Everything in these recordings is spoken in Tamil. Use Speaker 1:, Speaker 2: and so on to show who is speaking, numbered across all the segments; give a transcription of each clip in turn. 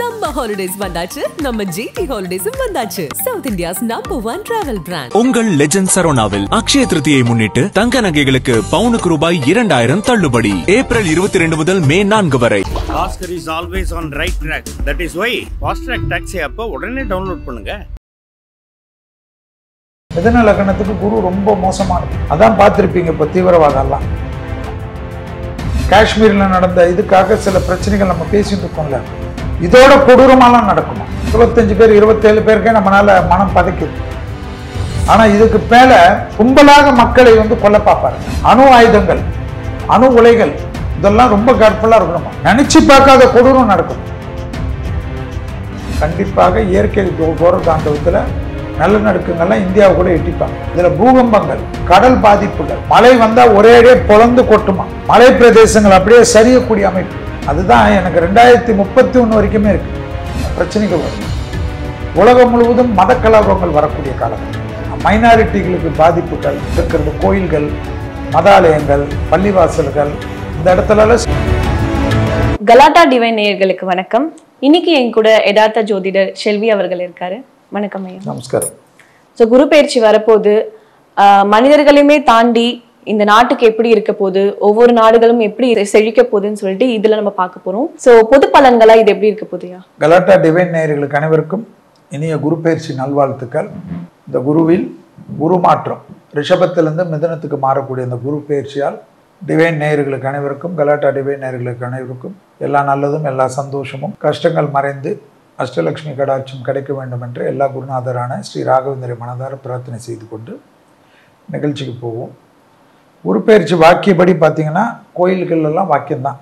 Speaker 1: Summer holidays வந்தாச்சு நம்ம GT Holidays வந்தாச்சு South India's #1 travel brand
Speaker 2: உங்கள் லெஜெண்ட் சரோனாவில் அக்ஷய திருதியை முன்னிட்டு தங்க நகைகளுக்கு பவுனுக்கு ரூபாய் 2000 தள்ளுபடி ஏப்ரல் 22 முதல் மே 4 வரை
Speaker 3: Oscar is always on right track. That is why Fast Track Taxi app உடனே டவுன்லோட் பண்ணுங்க.
Speaker 4: மிதுன லக்னத்துக்கு குரு ரொம்ப மோசமானது. அதான் பார்த்திருப்பீங்க இப்போ தீவிரவாதம்லாம். காஷ்மீர்ல நடந்த இதுக்காக சில பிரச்சனைகள் நம்ம பேசிட்டு இருக்கோம்ல, இதோட கொடூரமாலாம் நடக்குமா? 25 பேர் 27 பேருக்கே நம்மளால மனம் பதைக்குது. ஆனா இதுக்கு மேல கும்பலாக மக்களை கொல்ல பார்ப்பாரு. அணு ஆயுதங்கள், அணு உலைகள், இதெல்லாம் ரொம்ப கேர்ஃபுல்லா இருக்கணுமா? நினைச்சு பார்க்காத கொடூரம் நடக்கும். கண்டிப்பாக இயற்கை போற தாண்டவத்துல நிலநடுக்கங்கள்லாம் இந்தியாவை கூட எட்டிப்பாங்க. இதுல பூகம்பங்கள், கடல் பாதிப்புகள், மழை வந்தா ஒரேடியே பொழந்து கொட்டுமா, மலை பிரதேசங்கள் அப்படியே சரியக்கூடிய அமைப்பு. அதுதான் எனக்கு 2031 வரைக்குமே இருக்கு பிரச்சனைகள் வரும். உலகம் முழுவதும் மத கலவரங்கள் வரக்கூடிய காலம், மைனாரிட்டிகளுக்கு பாதிப்புகள் இருக்கிறது. கோயில்கள், மதாலயங்கள், பள்ளிவாசல்கள், இந்த இடத்துல.
Speaker 5: கலாட்டா டிவைன் நேயர்களுக்கு வணக்கம். இன்னைக்கு என் கூட யதார்த்த ஜோதிடர் செல்வி அவர்கள் இருக்காரு. வணக்கம் ஐயா.
Speaker 4: நமஸ்காரம்.
Speaker 5: ஸோ குரு பயிற்சி வரப்போது, மனிதர்களையுமே தாண்டி இந்த நாட்டுக்கு எப்படி இருக்க போகுது, ஒவ்வொரு நாடுகளும் எப்படி செழிக்க போகுதுன்னு சொல்லிட்டு இதுல நம்ம பார்க்க போறோம். ஸோ பொது பலன்களா இது எப்படி இருக்க போகுதுயா?
Speaker 4: கலாட்டா டிவைன் நேயர்களுக்கு அனைவருக்கும் இனிய குரு பயிற்சி நல்வாழ்த்துக்கள். இந்த குருவில் குரு மாற்றம் ரிஷபத்திலிருந்து மிதுனத்துக்கு மாறக்கூடிய இந்த குரு பயிற்சியால் டிவைன் நேயர்களுக்கு அனைவருக்கும், கலாட்டா டிவைன் நேயர்களுக்கு அனைவருக்கும் எல்லா நல்லதும், எல்லா சந்தோஷமும், கஷ்டங்கள் மறைந்து அஷ்டலட்சுமி கடாட்சம் கிடைக்க வேண்டும் என்று எல்லா குருநாதரான ஸ்ரீ ராகவேந்திர மனதார பிரார்த்தனை செய்து கொண்டு நிகழ்ச்சிக்கு போவோம். குரு பயிற்சி வாக்கியப்படி பார்த்தீங்கன்னா கோயில்கள் எல்லாம் வாக்கியம்தான்.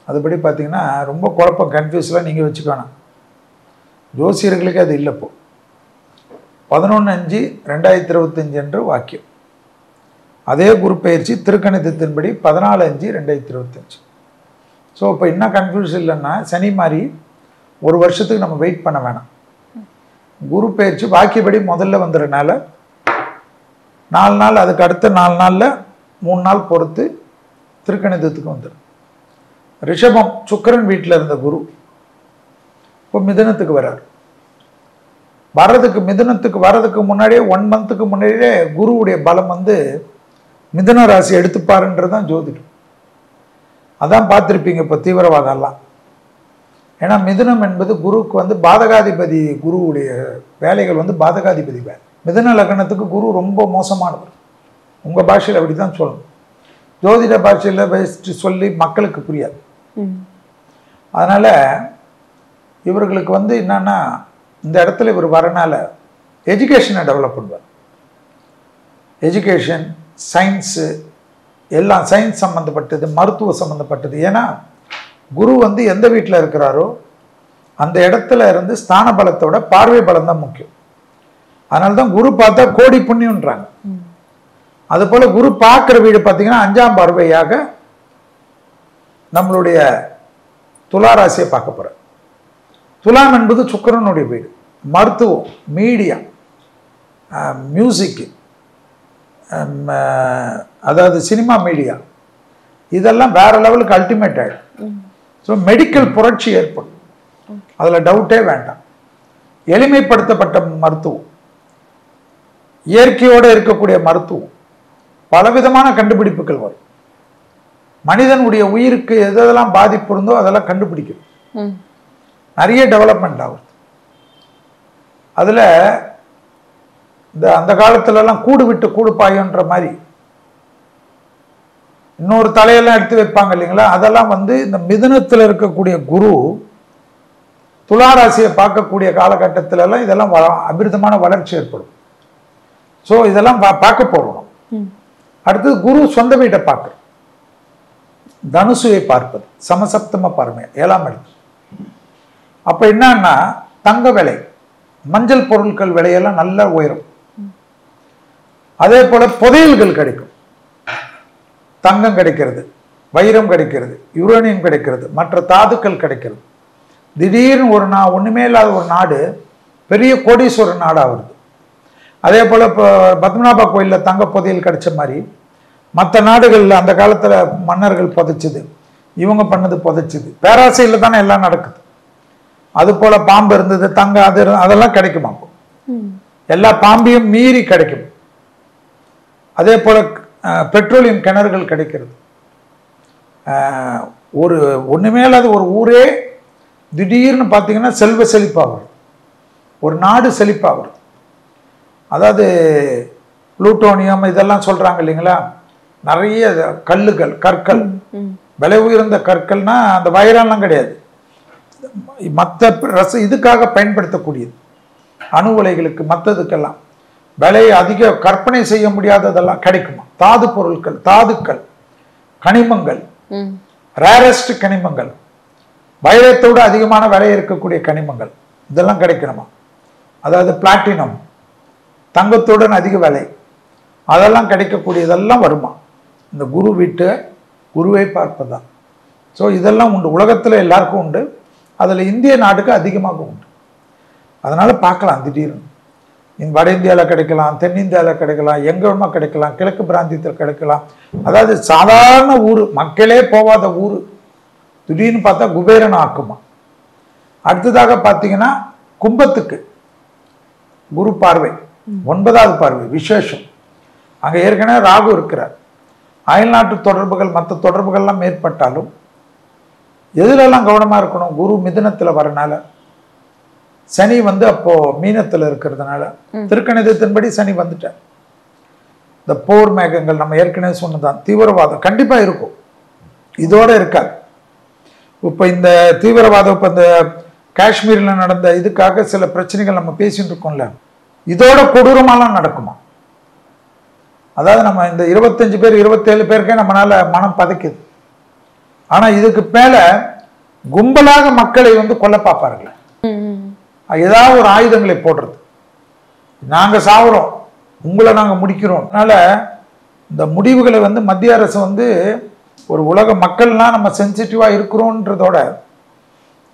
Speaker 4: அதுபடி பார்த்தீங்கன்னா ரொம்ப குழப்பம், கன்ஃபியூஸ்லாம் நீங்கள் வச்சுக்கணும். ஜோசியர்களுக்கு அது இல்லை. இப்போ 11/5/2025 என்று வாக்கியம். அதே குரு பயிற்சி திருக்கணிதத்தின்படி 14/5/2025. ஸோ இப்போ என்ன கன்ஃபியூஸ் இல்லைன்னா, சனி மாதிரி ஒரு வருஷத்துக்கு நம்ம வெயிட் பண்ண வேணாம். குரு பயிற்சி வாக்கியப்படி முதல்ல வந்துடுறதுனால 4 நாள், அதுக்கு அடுத்த 4 நாளில் 3 நாள் பொறுத்து திருக்கணிதத்துக்கு வந்துடும். ரிஷபம் சுக்கிரன் வீட்டில் இருந்த குரு இப்போ மிதுனத்துக்கு வர்றார். மிதுனத்துக்கு வர்றதுக்கு முன்னாடியே 1 மந்த்துக்கு முன்னாடியே குருவுடைய பலம் மிதுன ராசி எடுத்துப்பாருன்றது தான் ஜோதிடம். அதான் பார்த்துருப்பீங்க இப்போ தீவிரவாதம்லாம். ஏன்னா மிதுனம் என்பது குருக்கு பாதகாதிபதி, குருவுடைய வேலைகள் பாதகாதிபதி வேலை. மிதுன லக்னத்துக்கு குரு ரொம்ப மோசமானவர். உங்கள் பாஷையில் அப்படி தான் சொல்லணும். ஜோதிட பாஷையில் வச்சு சொல்லி மக்களுக்கு புரியாது. அதனால் இவர்களுக்கு என்னன்னா, இந்த இடத்துல இவர் வரனால எஜுகேஷனை டெவலப் பண்ணுவார். எஜுகேஷன், சயின்ஸு, எல்லாம் சயின்ஸ் சம்மந்தப்பட்டது, மருத்துவ சம்மந்தப்பட்டது. ஏன்னா குரு எந்த வீட்டில் இருக்கிறாரோ அந்த இடத்துல இருந்து ஸ்தான பலத்தோட பார்வை பலம் தான் முக்கியம். அதனால தான் குரு பார்த்தா கோடி புண்ணியம்ன்றாங்க. அது போல குரு பார்க்குற வீடு பார்த்தீங்கன்னா 5ஆம் பார்வையாக நம்மளுடைய துளாராசியை பார்க்க போற. துலாம் என்பது சுக்கிரனுடைய வீடு. மருத்துவம், மீடியா, மியூசிக்கு, அதாவது சினிமா, மீடியா, இதெல்லாம் வேற லெவலுக்கு அல்டிமேட் ஆகிடும். ஸோ மெடிக்கல் புரட்சி ஏற்படும், அதில் டவுட்டே வேண்டாம். எளிமைப்படுத்தப்பட்ட மருத்துவம், இயற்கையோடு இருக்கக்கூடிய மருத்துவம், பலவிதமான கண்டுபிடிப்புகள் வரும். மனிதனுடைய உயிருக்கு எதெல்லாம் பாதிப்பு இருந்தோ அதெல்லாம் கண்டுபிடிக்கும். நிறைய டெவலப்மெண்ட் ஆகுது. அதில் அந்த காலத்துலலாம் கூடு விட்டு கூடு பாயன்ற மாதிரி இன்னொரு தலையெல்லாம் எடுத்து வைப்பாங்க இல்லைங்களா? அதெல்லாம் இந்த மிதுனத்தில் இருக்கக்கூடிய குரு துளாராசியை பார்க்கக்கூடிய காலகட்டத்திலலாம் இதெல்லாம் அபிரிதமான வளர்ச்சி ஏற்படும். ஸோ இதெல்லாம் பார்க்க போறோம். அடுத்தது குரு சொந்த வீட்டை பார்க்க, தனுசுவை பார்ப்பது, சமசப்தம பார்வை, 7ஆம் இடத்து. அப்போ என்னன்னா, தங்க விலை, மஞ்சள் பொருட்கள் விலையெல்லாம் நல்லா உயரும். அதே போல புதையல்கள் கிடைக்கும். தங்கம் கிடைக்கிறது, வைரம் கிடைக்கிறது, யுரேனியம் கிடைக்கிறது, மற்ற தாதுக்கள் கிடைக்கிறது. திடீர்னு ஒண்ணுமே இல்லாத ஒரு நாடு பெரிய கோடீஸ்வரர் நாடாகிறது. அதே போல இப்போ பத்மநாபா கோயிலில் தங்க புதையல் கிடைச்ச மாதிரி மற்ற நாடுகளில் அந்த காலத்தில் மன்னர்கள் புதைச்சது, இவங்க பண்ணது புதைச்சது, பேராசையில் தானே எல்லாம் நடக்குது. அது போல பாம்பு இருந்தது, தங்கம் அது அதெல்லாம் கிடைக்குமா? எல்லா பாம்பையும் மீறி கிடைக்கும். அதே போல பெட்ரோலியம் கிணறுகள் கிடைக்கிறது. ஒரு ஒண்ணுமே இல்லாத ஒரு ஊரே திடீர்னு பார்த்தீங்கன்னா செல்வ செழிப்பாகும், ஒரு நாடு செழிப்பாகும். அதாவது புளூட்டோனியம் இதெல்லாம் சொல்றாங்க இல்லைங்களா, நிறைய கல்லுகள், கற்கள், விலை உயர்ந்த கற்கள்னா அந்த வைரம்லாம் கிடையாது, மற்ற இதுக்காக பயன்படுத்தக்கூடியது, அணு உலைகளுக்கு மற்றதுக்கெல்லாம் விலை அதிக கற்பனை செய்ய முடியாததெல்லாம் கிடைக்குமா? தாது பொருட்கள், தாதுக்கள், கனிமங்கள், ரேரஸ்ட் கனிமங்கள், வைரத்தோடு அதிகமான விலை இருக்கக்கூடிய கனிமங்கள் இதெல்லாம் கிடைக்கணுமா? அதாவது பிளாட்டினம், தங்கத்துடன் அதிக விலை, அதெல்லாம் கிடைக்கக்கூடியதெல்லாம் வருமா? இந்த குரு வீட்டு குருவை பார்ப்பதுதான். ஸோ இதெல்லாம் உண்டு, உலகத்தில் எல்லாருக்கும் உண்டு, அதில் இந்திய நாட்டுக்கு அதிகமாக உண்டு. அதனால பார்க்கலாம், திடீர்னு வட இந்தியாவில் கிடைக்கலாம், தென்னிந்தியாவில் கிடைக்கலாம், எங்க வேணுமா கிடைக்கலாம், கிழக்கு பிராந்தியத்தில் கிடைக்கலாம். அதாவது சாதாரண ஊர், மக்களே போகாத ஊர் திடீர்னு பார்த்தா குபேரன் ஆக்குமா. அடுத்ததாக பார்த்தீங்கன்னா கும்பத்துக்கு குரு பார்வை, 9வது பார்வை விசேஷம். அங்க ஏற்கனவே ராகு இருக்கிறார். அயல்நாட்டு தொடர்புகள், மற்ற தொடர்புகள்லாம் ஏற்பட்டாலும் எதுலெல்லாம் கவனமா இருக்கணும்? குரு மிதுனத்துல வரனால, சனி அப்போ மீனத்துல இருக்கிறதுனால, திருக்கணிதத்தின்படி சனி வந்துட்டார். இந்த போர் மேகங்கள் நம்ம ஏற்கனவே சொன்னதான், தீவிரவாதம் கண்டிப்பா இருக்கும், இதோட இருக்காது. இப்ப இந்த தீவிரவாதம், இப்ப இந்த காஷ்மீர்ல நடந்த இதுக்காக சில பிரச்சனைகள் நம்ம பேசிட்டு இருக்கோம்ல, இதோட கொடூரமாலாம் நடக்குமா? அதாவது நம்ம இந்த 25 பேர் 27 பேருக்கே நம்மளால மனம் பதைக்குது. ஆனா இதுக்கு மேல கும்பலாக மக்களை கொல்ல பார்ப்பார்கள். ஏதாவது ஒரு ஆயுதங்களை போடுறது, நாங்க சாவுறோம், உங்களை நாங்க முடிக்கிறோம். அதனால இந்த முடிவுகளை மத்திய அரசு ஒரு உலக மக்கள்லாம் நம்ம சென்சிட்டிவா இருக்கிறோன்றதோட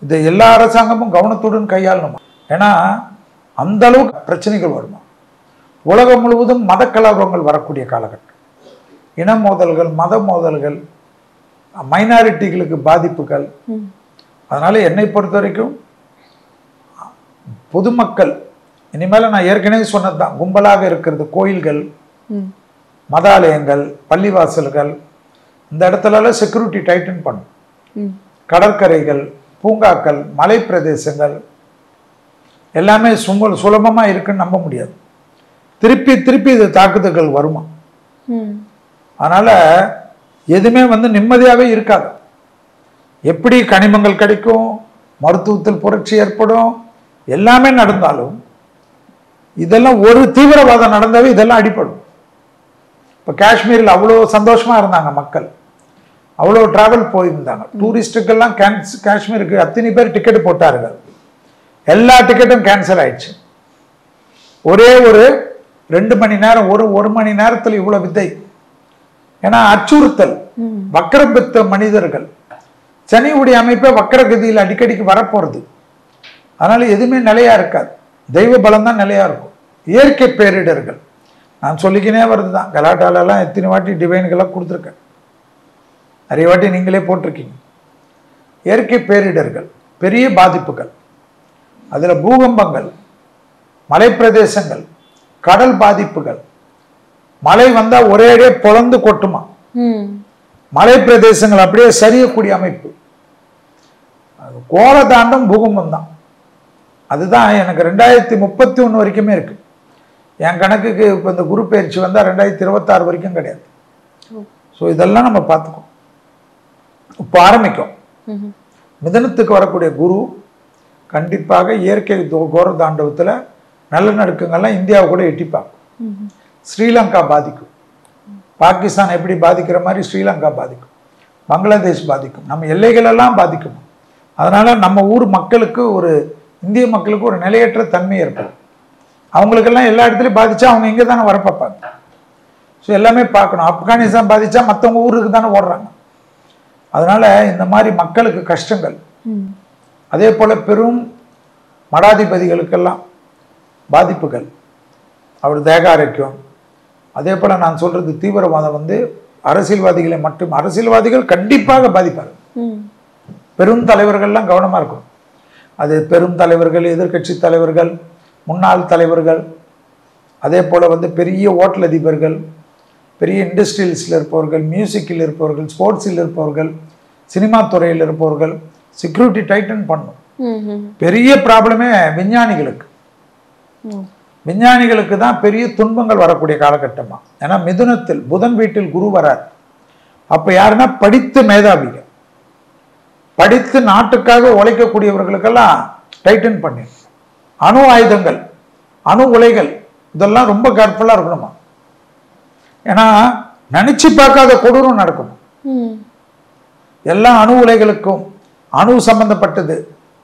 Speaker 4: இது எல்லா அரசாங்கமும் கவனத்துடன் கையாளணுமா. ஏன்னா அந்த அளவுக்கு பிரச்சனைகள் வருமா. உலகம் முழுவதும் மத கலவரங்கள் வரக்கூடிய காலகட்டம், இன மோதல்கள், மத மோதல்கள், மைனாரிட்டிகளுக்கு பாதிப்புகள். அதனால என்னை பொறுத்த வரைக்கும் பொதுமக்கள் இனிமேல நான் ஏற்கனவே சொன்னதுதான், கும்பலாக இருக்கிறது கோயில்கள், மதாலயங்கள், பள்ளிவாசல்கள், இந்த இடத்துல செக்யூரிட்டி டைட்டன் பண்ணும். கடற்கரைகள், பூங்காக்கள், மலை பிரதேசங்கள் எல்லாமே சுலபமா இருக்குன்னு நம்ப முடியாது. திருப்பி திருப்பி இது தாக்குதல்கள் வருமா. அதனால எதுவுமே நிம்மதியாவே இருக்காது. எப்படி கனிமங்கள் கிடைக்கும், மருத்துவத்தில் புரட்சி ஏற்படும், எல்லாமே நடந்தாலும் இதெல்லாம் ஒரு தீவிரவாதம் நடந்தாவே இதெல்லாம் அடிப்படும். இப்ப காஷ்மீரில் அவ்வளோ சந்தோஷமா இருந்தாங்க மக்கள், அவ்வளோ டிராவல் போயிருந்தாங்க. டூரிஸ்டுக்கெல்லாம் காஷ்மீருக்கு அத்தனை பேர் டிக்கெட் போட்டார்கள், எல்லா டிக்கெட்டும் கேன்சல் ஆயிடுச்சு. ஒரே ஒரு 2 மணி நேரம், ஒரு மணி நேரத்தில் இவ்வளவு வித்தை. ஏன்னா அச்சுறுத்தல், வக்கரபித்த மனிதர்கள், சனியுடைய அமைப்பை வக்கரகதியில் அடிக்கடிக்கு வரப்போறது. அதனால எதுவுமே நிலையா இருக்காது, தெய்வ பலம் தான் நிலையா இருக்கும். இயற்கை பேரிடர்கள் நான் சொல்லிக்கினே வருதுதான், கலாட்டாலெல்லாம் எத்தனை வாட்டி டிவைன்களாக கொடுத்துருக்கேன், நிறைய வாட்டி நீங்களே போட்டிருக்கீங்க. இயற்கை பேரிடர்கள், பெரிய பாதிப்புகள், அதுல பூகம்பங்கள், மலை பிரதேசங்கள், கடல் பாதிப்புகள். மழை வந்தா ஒரேடியே பொழந்து கொட்டுமா, மலை பிரதேசங்கள் அப்படியே சரியக்கூடிய அமைப்பு. கோர தாண்டம் பூகம்பம் தான். அதுதான் எனக்கு 2031 வரைக்குமே இருக்கு. என் கணக்குக்கு இப்போ இந்த குரு பயிற்சி வந்தா 2026 வரைக்கும் கிடையாது. ஸோ இதெல்லாம் நம்ம பார்த்துக்கோம். இப்போ ஆரம்பிக்கும். மிதனத்துக்கு வரக்கூடிய குரு கண்டிப்பாக இயற்கை கோர தாண்டவத்தில் நல்ல இந்தியாவை கூட எட்டி பார்க்கும். ஸ்ரீலங்கா பாதிக்கும், பாகிஸ்தான் எப்படி பாதிக்கிற மாதிரி ஸ்ரீலங்கா பாதிக்கும், பங்களாதேஷ் பாதிக்கும், நம்ம எல்லைகளெல்லாம் பாதிக்கும். அதனால நம்ம ஊர் மக்களுக்கு, ஒரு இந்திய மக்களுக்கு ஒரு நிலையற்ற தன்மை ஏற்படும். அவங்களுக்கெல்லாம் எல்லா இடத்துலையும் பாதிச்சா அவங்க இங்கே தானே வர பார்ப்பாங்க. ஸோ எல்லாமே பார்க்கணும். ஆப்கானிஸ்தான் பாதிச்சா மற்றவங்க ஊருக்கு தானே ஓடுறாங்க. அதனால இந்த மாதிரி மக்களுக்கு கஷ்டங்கள். அதே போல பெரும் மடாதிபதிகளுக்கெல்லாம் பாதிப்புகள், அவர் தேக ஆரோக்கியம். அதே போல நான் சொல்றது தீவிரவாதம் அரசியல்வாதிகளை மட்டும், அரசியல்வாதிகள் கண்டிப்பாக பாதிப்பார்கள். பெரும் தலைவர்கள்லாம் கவனமா இருக்கும். அது பெரும் தலைவர்கள், எதிர்க்கட்சி தலைவர்கள், முன்னாள் தலைவர்கள், அதே போல் வந்து பெரிய ஓட்டல் அதிபர்கள், பெரிய இண்டஸ்ட்ரியல்ஸில் இருப்பவர்கள், மியூசிக்கில் இருப்பவர்கள், ஸ்போர்ட்ஸில் இருப்பவர்கள், சினிமா துறையில் இருப்பவர்கள், செக்யூரிட்டி டைட்டன் பண்ணும். பெரிய ப்ராப்ளமே விஞ்ஞானிகளுக்கு. விஞ்ஞானிகளுக்கு தான் பெரிய துன்பங்கள் வரக்கூடிய காலகட்டமா. ஏன்னா மிதுனத்தில் புதன் வீட்டில் குரு வரார். அப்ப யாருன்னா படித்த மேதாவிகள், படித்து நாட்டுக்காக உழைக்கக்கூடியவர்களுக்கெல்லாம் டைட்டன் பண்ணி அணு ஆயுதங்கள், அணு உலைகள், இதெல்லாம் ரொம்ப கேர்ஃபுல்லா இருக்கணுமா. ஏன்னா நினைச்சு பார்க்காத கொடூரம் நடக்கும். எல்லா அணு உலைகளுக்கும் அணு சம்பந்தப்பட்டது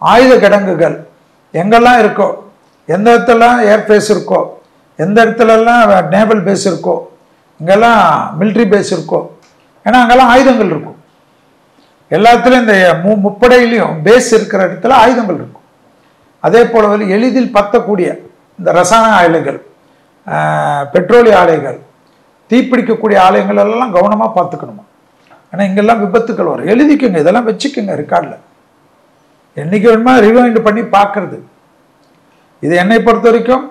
Speaker 4: ஆயுத கிடங்குகள் எங்கெல்லாம் இருக்கோ, எந்த இடத்துல ஏர்பேஸ் இருக்கோ, எந்த இடத்துலலாம் நேவல் பேஸ் இருக்கோ, இங்கெல்லாம் மிலிட்ரி பேஸ் இருக்கோ, ஏன்னா அங்கெல்லாம் ஆயுதங்கள் இருக்கும். எல்லாத்துலேயும் இந்த முப்படையிலையும் பேஸ் இருக்கிற இடத்துல ஆயுதங்கள் இருக்கும். அதே போல எளிதில் பற்றக்கூடிய இந்த ரசாயன ஆலைகள், பெட்ரோலிய ஆலைகள், தீப்பிடிக்கக்கூடிய ஆலயங்கள் எல்லாம் கவனமாக பார்த்துக்கணுமா. ஏன்னா இங்கெல்லாம் விபத்துக்கள் வரும். எழுதிக்கோங்க, இதெல்லாம் வச்சுக்கோங்க ரெக்கார்டில். என்னைக்கு வேணுமா ரிவைண்ட் பண்ணி பார்க்கறது. இது என்னை பொறுத்த வரைக்கும்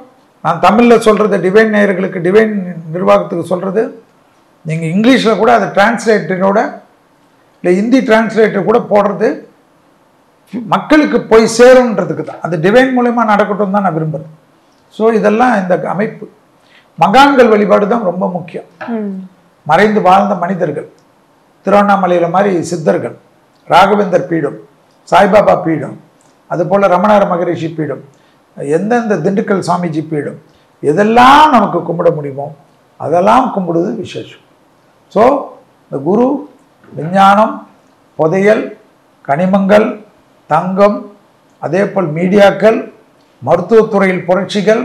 Speaker 4: நான் தமிழில் சொல்கிறது, டிவைன் நேயர்களுக்கு, டிவைன் நிர்வாகத்துக்கு சொல்கிறது, நீங்கள் இங்கிலீஷில் கூட அதை டிரான்ஸ்லேட்டரோட இல்லை ஹிந்தி டிரான்ஸ்லேட்டர் கூட போடுறது மக்களுக்கு போய் சேரும்ன்றதுக்கு தான். அது டிவைன் மூலமா நடக்கட்டும் தான் நான் விரும்புகிறேன். ஸோ இதெல்லாம் இந்த அமைப்பு மகான்கள் வழிபாடு தான் ரொம்ப முக்கியம். மறைந்து வாழ்ந்த மனிதர்கள், திருவண்ணாமலையில் மாதிரி சித்தர்கள், ராகவேந்தர் பீடம், சாய்பாபா பீடம், அதுபோல் ரமணார மகரிஷி பீடம், எந்தெந்த திண்டுக்கல் சாமிஜி பீடம், எதெல்லாம் நமக்கு கும்பிட முடியுமோ அதெல்லாம் கும்பிடுவது விசேஷம். ஸோ இந்த குரு விஞ்ஞானம், புதையல், கனிமங்கள், தங்கம், அதே போல் மீடியாக்கள், மருத்துவத்துறையில் புரட்சிகள்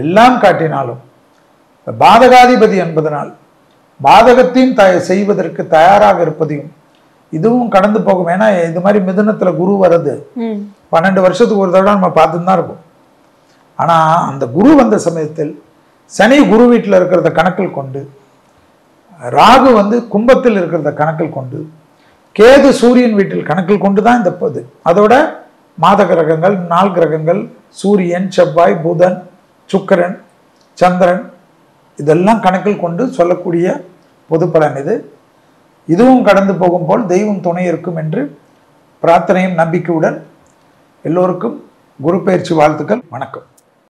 Speaker 4: எல்லாம் காட்டினாலும் பாதகாதிபதி என்பதனால் பாதகத்தையும் செய்வதற்கு தயாராக இருப்பதையும் இதுவும் கடந்து போகும். ஏன்னா இது மாதிரி மிதுனத்துல குரு வர்றது 12 வருஷத்துக்கு ஒரு தடவை நம்ம பார்த்துன்னு தான் இருக்கும். ஆனா அந்த குரு வந்த சமயத்தில் சனி குரு வீட்டில் இருக்கிறத கணக்கில் கொண்டு, ராகு வந்து கும்பத்தில் இருக்கிறத கணக்கில் கொண்டு, கேது சூரியன் வீட்டில் கணக்கில் கொண்டு தான் இந்த இது. அதோட மாத கிரகங்கள், நாள் கிரகங்கள், சூரியன், செவ்வாய், புதன், சுக்கிரன், சந்திரன், இதெல்லாம் கணக்கில் கொண்டு சொல்லக்கூடிய பொது பலன் இது. இதுவும் கடந்து போகும் போல் தெய்வம் துணை இருக்கும் என்று பிரார்த்தனையும் நம்பிக்கையுடன் எல்லோருக்கும் குரு பயிற்சி வாழ்த்துக்கள். வணக்கம்.